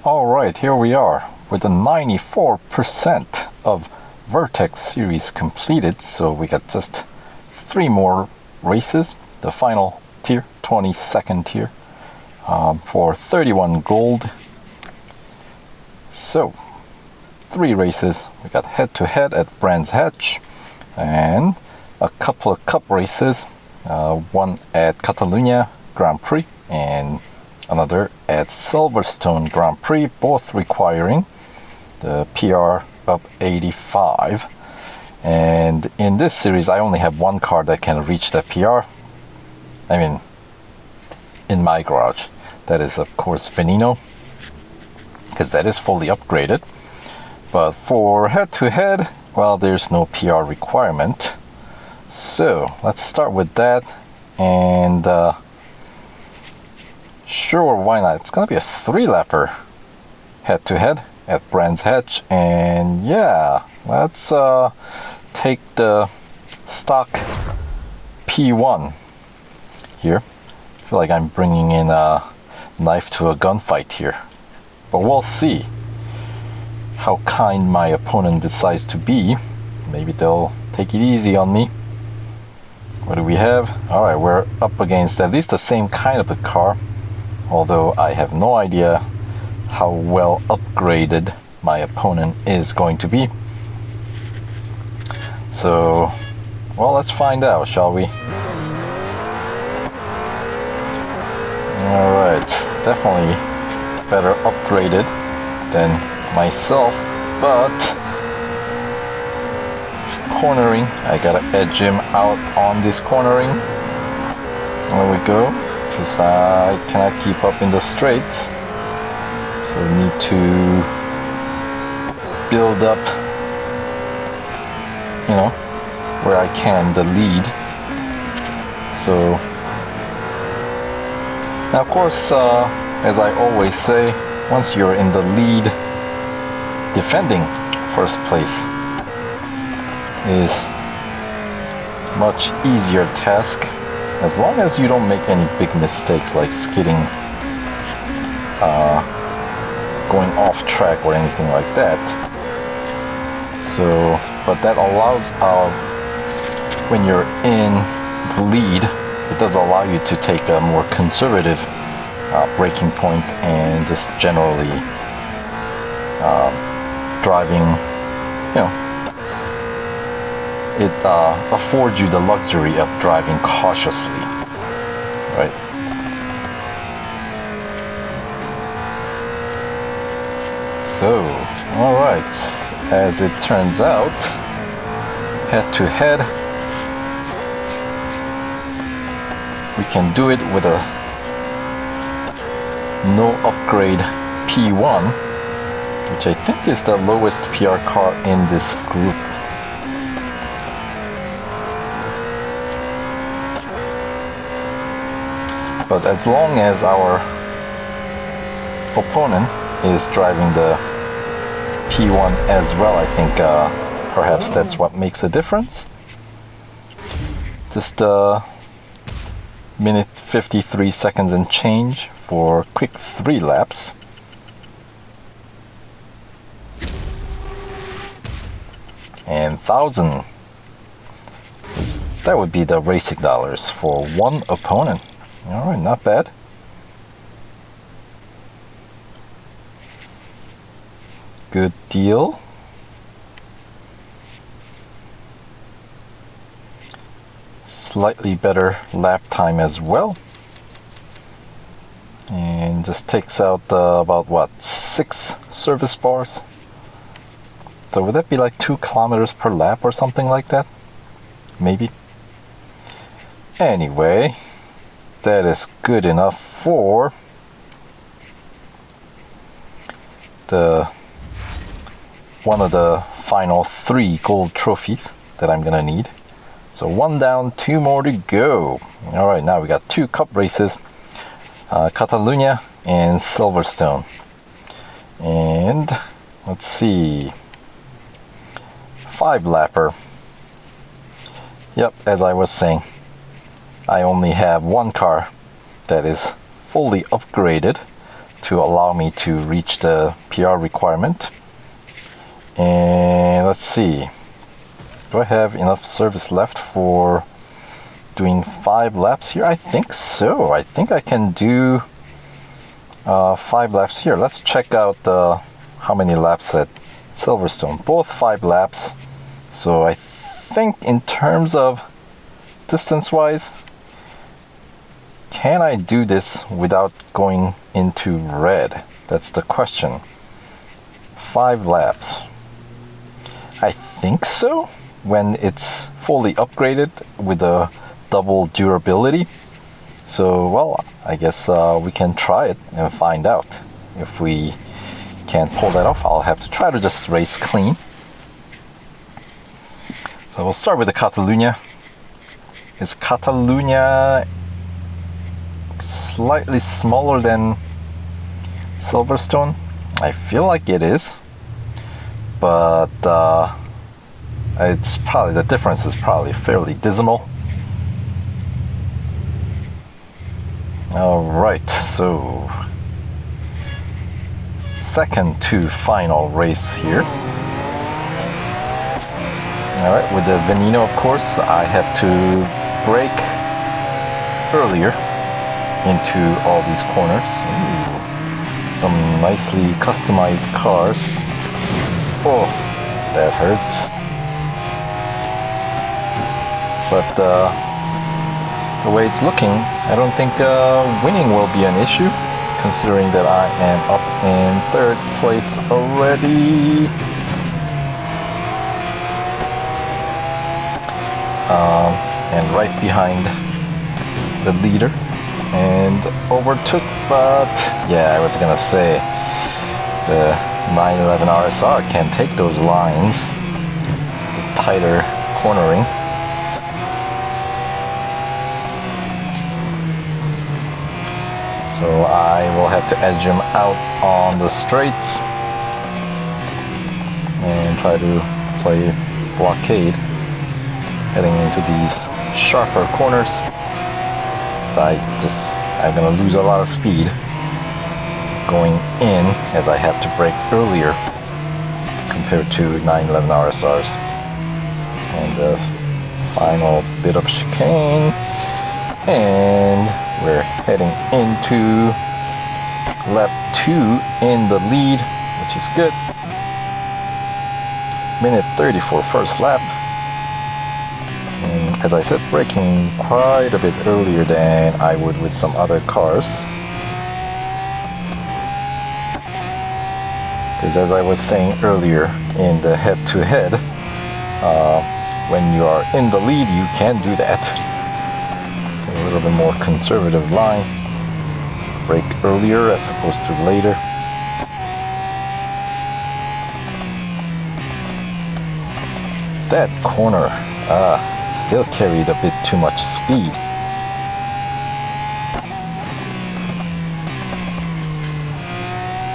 Alright, here we are with the 94% of Vertex series completed. So we got just 3 more races. The final tier, 22nd tier, for 31 gold. So 3 races. We got head-to-head at Brands Hatch and a couple of cup races. One at Catalunya Grand Prix and another at Silverstone Grand Prix, both requiring the PR of 85. And in this series I only have one car that can reach that PR. I mean, in my garage. That is of course Veneno, because that is fully upgraded. But for head-to-head, well, there's no PR requirement. So let's start with that. And sure, why not? It's gonna be a 3-lapper head-to-head at Brands Hatch. And yeah, let's take the stock P1 here. I feel like I'm bringing in a knife to a gunfight here, but we'll see how kind my opponent decides to be. Maybe they'll take it easy on me. What do we have? Alright, we're up against at least the same kind of a car, although I have no idea how well upgraded my opponent is going to be. So, well, let's find out, shall we? Alright, definitely better upgraded than myself, but cornering, I gotta edge him out on this cornering. There we go, because I cannot keep up in the straights, so we need to build up, you know, where I can the lead. So now of course, as I always say, once you're in the lead, defending first place is much easier task, as long as you don't make any big mistakes like skidding, going off track or anything like that. So, but that allows, when you're in the lead, it does allow you to take a more conservative braking point and just generally driving, you know, it affords you the luxury of driving cautiously, right? So, alright, as it turns out, head-to-head, we can do it with a no upgrade P1, which I think is the lowest PR car in this group. But as long as our opponent is driving the P1 as well, I think perhaps that's what makes a difference. Just minute 53 seconds and change for quick 3 laps. And 1,000. That would be the racing dollars for one opponent. Alright, not bad. Good deal. Slightly better lap time as well. And just takes out about what, 6 service bars. So would that be like 2 kilometers per lap or something like that? Maybe. Anyway, that is good enough for one of the final 3 gold trophies that I'm gonna need. So 1 down, 2 more to go. Alright, now we got 2 cup races, Catalunya and Silverstone. And let's see, 5-lapper. Yep, as I was saying, I only have one car that is fully upgraded to to allow me to reach the PR requirement. And let's see, do I have enough service left for doing 5 laps here? I think so. I think I can do 5 laps here. Let's check out how many laps at Silverstone. Both 5 laps. So I think in terms of distance wise, can I do this without going into red? That's the question. 5 laps. I think so, when it's fully upgraded with a double durability. So, well, I guess we can try it and find out. If we can't pull that off, I'll have to try to just race clean. So we'll start with the Catalunya. Is Catalunya slightly smaller than Silverstone? I feel like it is, but it's probably, the difference is probably fairly dismal. Alright, so second to final race here. Alright, with the Veneno, of course, I have to brake earlier into all these corners. Ooh, some nicely customized cars. Oh, that hurts. But the way it's looking, I don't think winning will be an issue, considering that I am up in 3rd place already. And right behind the leader, and overtook, but yeah, I was gonna say the 911 RSR can take those lines, the tighter cornering. So I will have to edge him out on the straights and try to play blockade heading into these sharper corners. So I'm gonna lose a lot of speed going in, as I have to brake earlier compared to 911 RSRs. And the final bit of chicane, and we're heading into lap 2 in the lead, which is good. Minute 30 for first lap. And as I said, braking quite a bit earlier than I would with some other cars. Because as I was saying earlier in the head-to-head, when you are in the lead, you can do that. A little bit more conservative line. Brake earlier as opposed to later. That corner still carried a bit too much speed.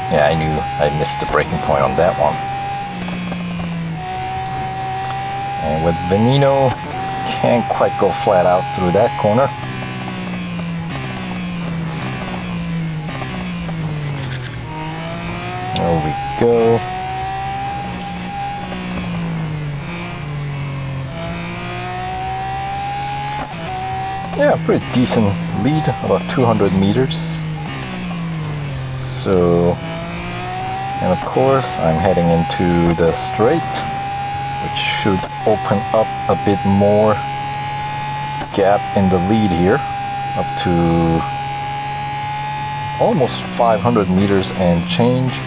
Yeah, I knew I missed the braking point on that one. And with Veneno, can't quite go flat out through that corner. There we go. Yeah, pretty decent lead, about 200 meters. So, and of course I'm heading into the straight, which should open up a bit more gap in the lead here, up to almost 500 meters and change.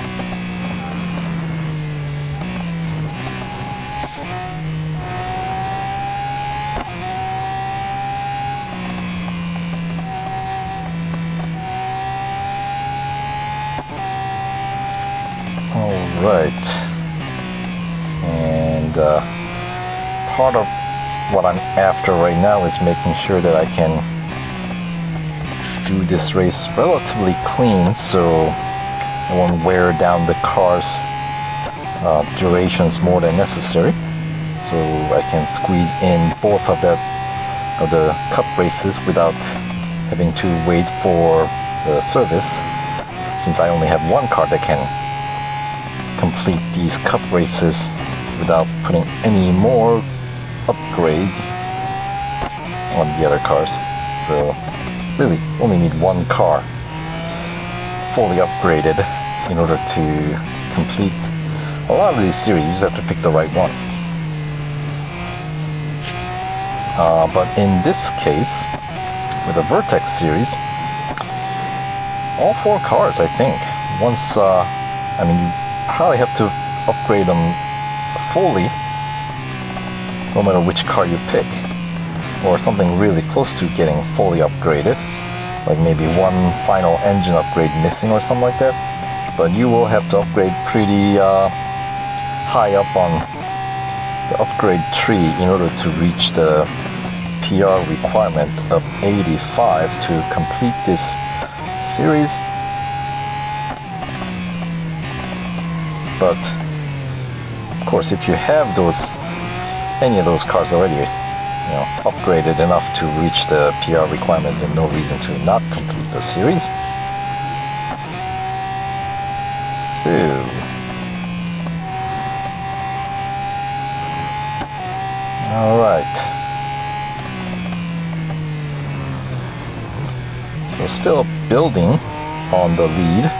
Right, and part of what I'm after right now is making sure that I can do this race relatively clean, so I won't wear down the car's durations more than necessary, so I can squeeze in both of the cup races without having to wait for the service. since I only have one car that can complete these cup races without putting any more upgrades on the other cars. So really only need one car fully upgraded in order to complete a lot of these series. You just have to pick the right one. But in this case, with the Vertex series, all four cars, I think, once, I mean, you probably have to upgrade them fully, no matter which car you pick, or something really close to getting fully upgraded, like maybe one final engine upgrade missing or something like that. But you will have to upgrade pretty high up on the upgrade tree in order to reach the PR requirement of 85 to complete this series. But of course, if you have any of those cars already, upgraded enough to reach the PR requirement, then no reason to not complete the series. So all right. So still building on the lead.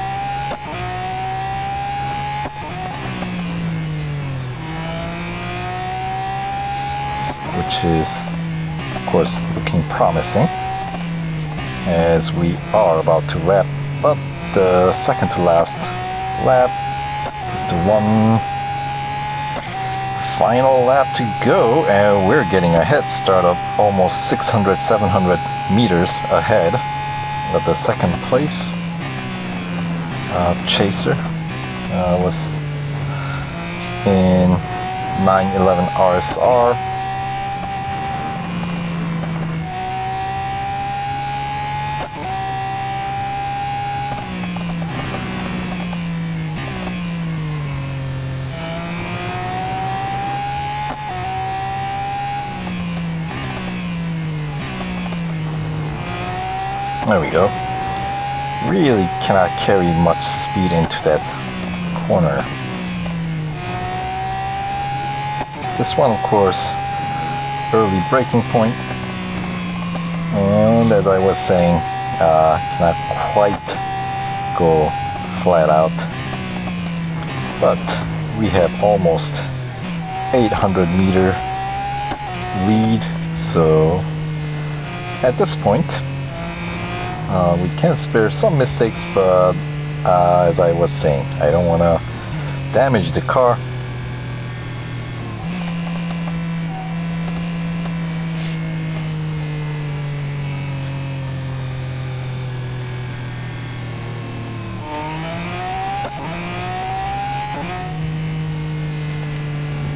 Which is, of course, looking promising, as we are about to wrap up the second to last lap. Just one final lap to go, and we're getting a head start of almost 600-700 meters ahead of the second place chaser. Was in 911 RSR. There we go. Really cannot carry much speed into that corner. This one, of course, early braking point. And as I was saying, cannot quite go flat out. But we have almost 800-meter lead. So at this point, we can spare some mistakes, but as I was saying, I don't want to damage the car.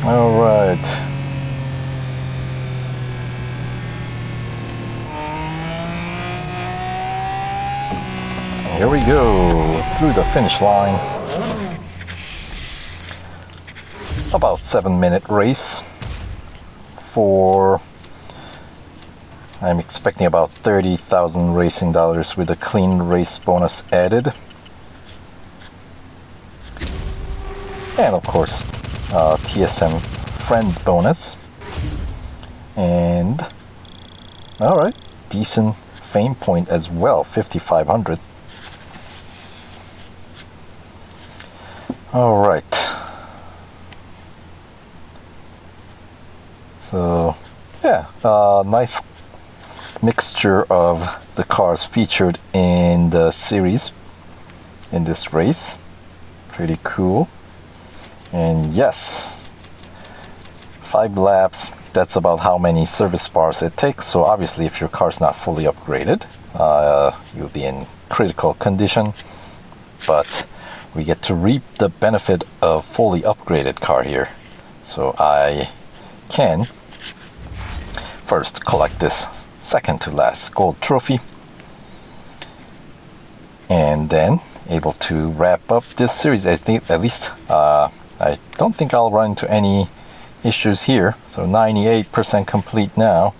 All right. Here we go, through the finish line. About 7-minute race for, I'm expecting about 30,000 racing dollars with a clean race bonus added. And of course, TSM Friends bonus. And, alright, decent fame point as well, 5,500. All right. So, yeah, nice mixture of the cars featured in the series in this race. Pretty cool. And yes, 5 laps. That's about how many service bars it takes. So obviously, if your car's not fully upgraded, you'll be in critical condition. But we get to reap the benefit of fully upgraded car here. So I can first collect this second to last gold trophy, and then able to wrap up this series. I think at least I don't think I'll run into any issues here. So 98% complete now.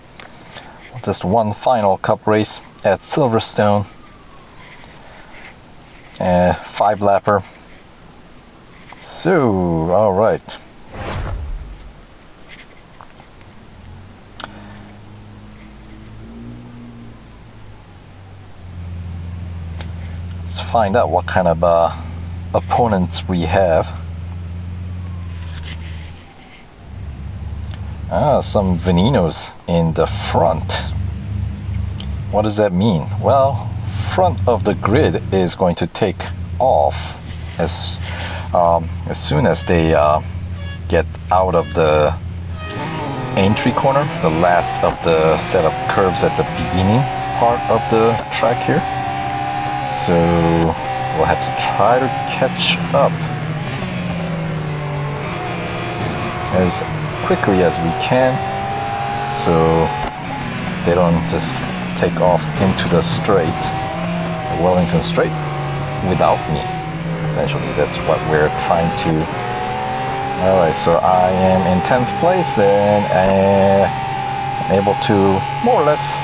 Just one final cup race at Silverstone. 5 lapper. So, all right. Let's find out what kind of opponents we have. Some Venenos in the front. What does that mean? Well, front of the grid is going to take off as soon as they get out of the entry corner, the last of the set of curves at the beginning part of the track here. So we'll have to try to catch up as quickly as we can, so they don't just take off into the straight, the Wellington straight, without me. Essentially, that's what we're trying to. Alright, so I am in 10th place, and I'm able to more or less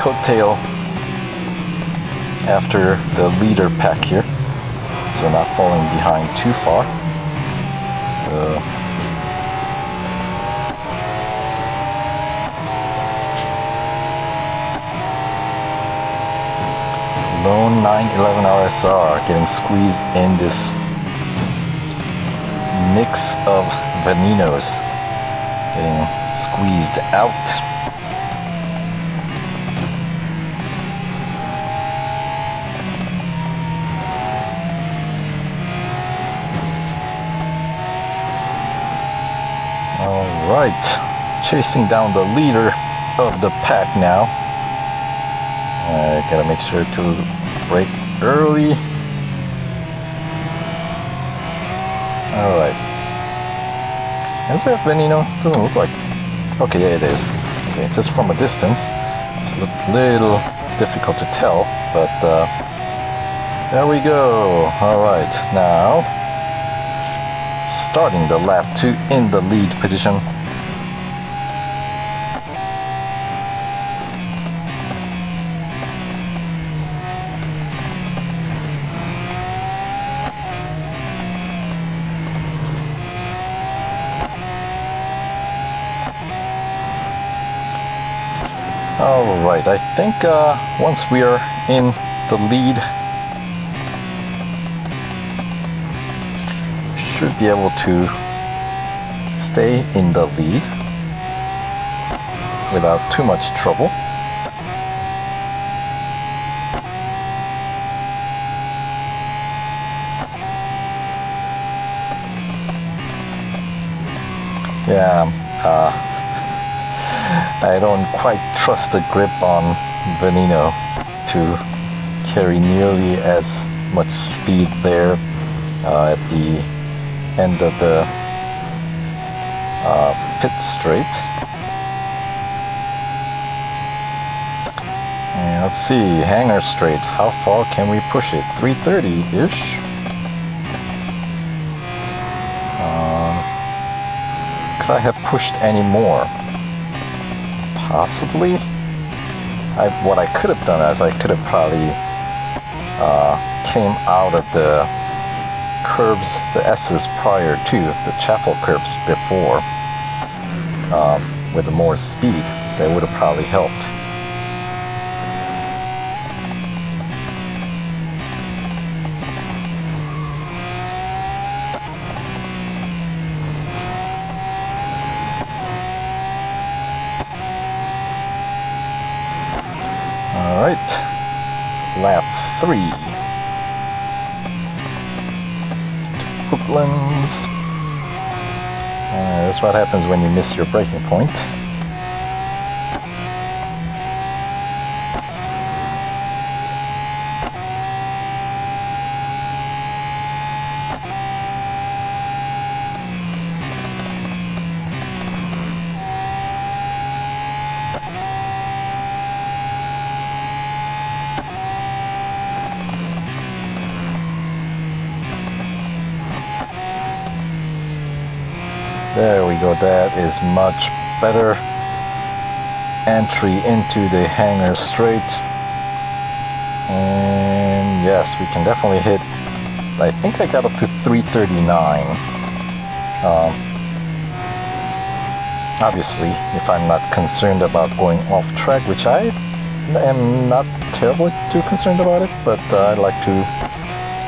coattail after the leader pack here, so not falling behind too far. So lone 911 RSR getting squeezed in this mix of Venenos, getting squeezed out. All right, chasing down the leader of the pack now. I gotta make sure to brake early. Alright. Is that Veneno? Doesn't look like. Okay, yeah, it is. Okay, just from a distance, it's a little difficult to tell, but there we go. Alright, now starting the lap 2 in the lead position. Alright, I think once we are in the lead, we should be able to stay in the lead without too much trouble. Yeah, I don't quite trust the grip on Veneno to carry nearly as much speed there at the end of the pit straight. And let's see, hangar straight, how far can we push it? 330-ish. Could I have pushed any more? Possibly. What I could have done is I could have probably came out of the curbs, the S's prior to the chapel curbs before with more speed. That would have probably helped. Alright, lap 3. Hooklands. That's what happens when you miss your braking point. There we go, that is much better. Entry into the hangar straight. And yeah, yes, we can definitely hit. I think I got up to 339. Obviously, if I'm not concerned about going off track, which I am not terribly too concerned about it, but I like to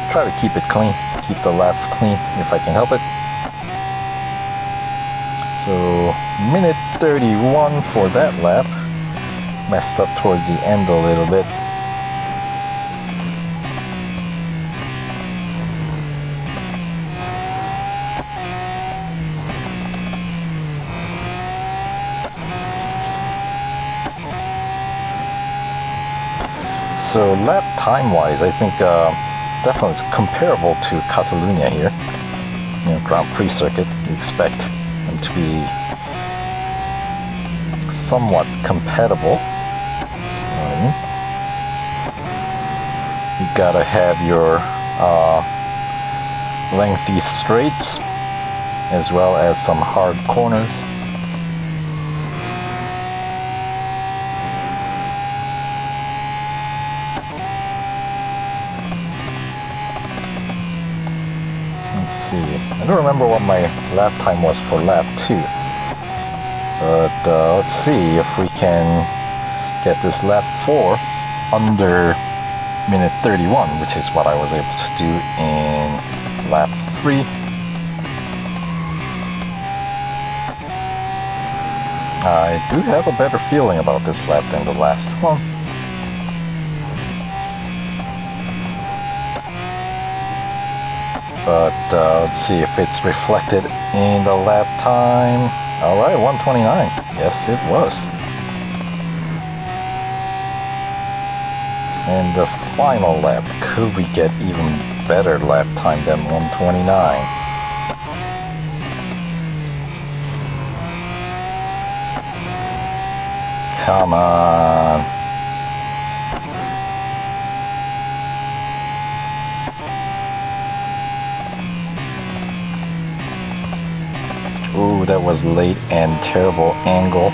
try to keep it clean, keep the laps clean if I can help it. So, minute 31 for that lap. Messed up towards the end a little bit. So lap time-wise, I think definitely it's comparable to Catalunya here. You know, Grand Prix circuit. You expect them to be somewhat compatible. You gotta have your lengthy straights as well as some hard corners. Let's see, I don't remember what my lap time was for lap 2, but let's see if we can get this lap 4 under minute 31, which is what I was able to do in lap 3. I do have a better feeling about this lap than the last one. But let's see if it's reflected in the lap time. Alright, 1:29. Yes, it was. And the final lap, could we get even better lap time than 1:29? Come on. Ooh, that was late and terrible angle.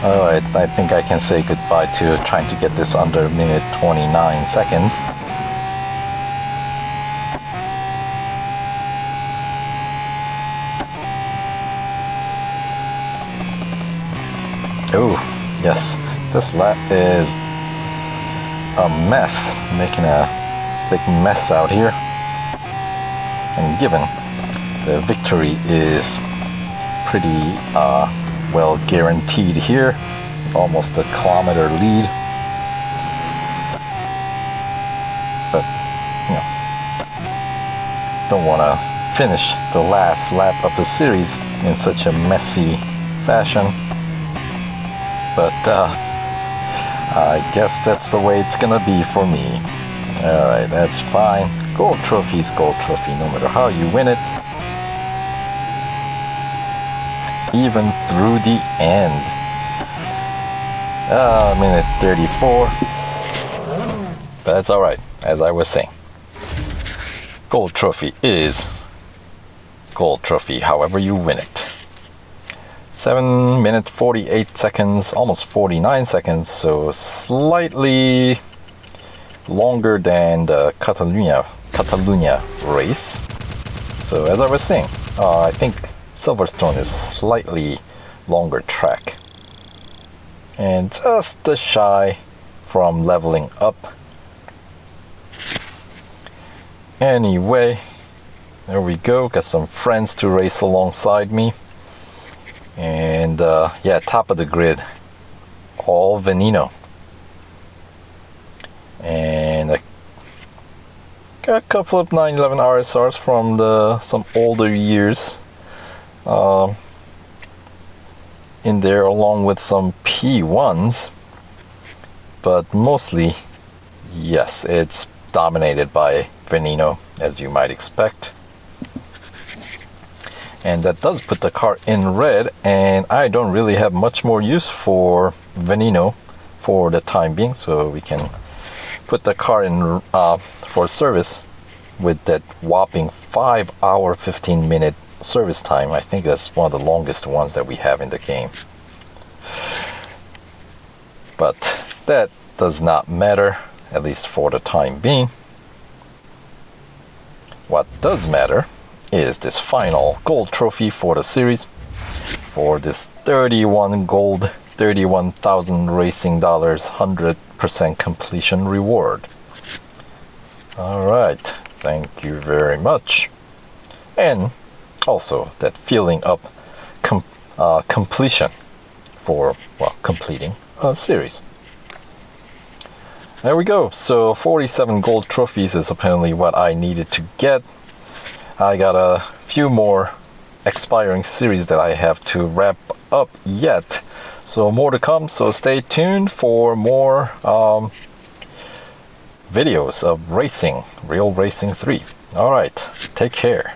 Alright, I think I can say goodbye to trying to get this under minute 29 seconds. Oh, yes, this lap is a mess, making a big mess out here. And given the victory is pretty well guaranteed here, almost a kilometer lead, but you know, don't want to finish the last lap of the series in such a messy fashion, but I guess that's the way it's gonna be for me. Alright, that's fine. Gold trophy's gold trophy, no matter how you win it, even through the end. Minute 34. But that's alright, as I was saying. Gold trophy is gold trophy, however you win it. 7 minutes 48 seconds, almost 49 seconds, so slightly longer than the Catalunya race. So as I was saying, I think Silverstone is slightly longer track and just a shy from leveling up. Anyway, there we go, got some friends to race alongside me, and yeah, top of the grid, all Veneno, and I got a couple of 911 RSRs from some older years in there, along with some P1s, but mostly, yes, it's dominated by Veneno, as you might expect. And that does put the car in red, and I don't really have much more use for Veneno for the time being, so we can put the car in for service with that whopping 5 hour 15 minute service time. I think that's one of the longest ones that we have in the game, but that does not matter. at least for the time being. What does matter is this final gold trophy for the series, for this 31 gold, 31,000 racing dollars, 100% completion reward. Alright, thank you very much. And also that feeling of completion for, well, completing a series. There we go. So 47 gold trophies is apparently what I needed to get. I got a few more expiring series that I have to wrap up yet. So more to come, so stay tuned for more videos of racing, Real Racing 3. Alright, take care.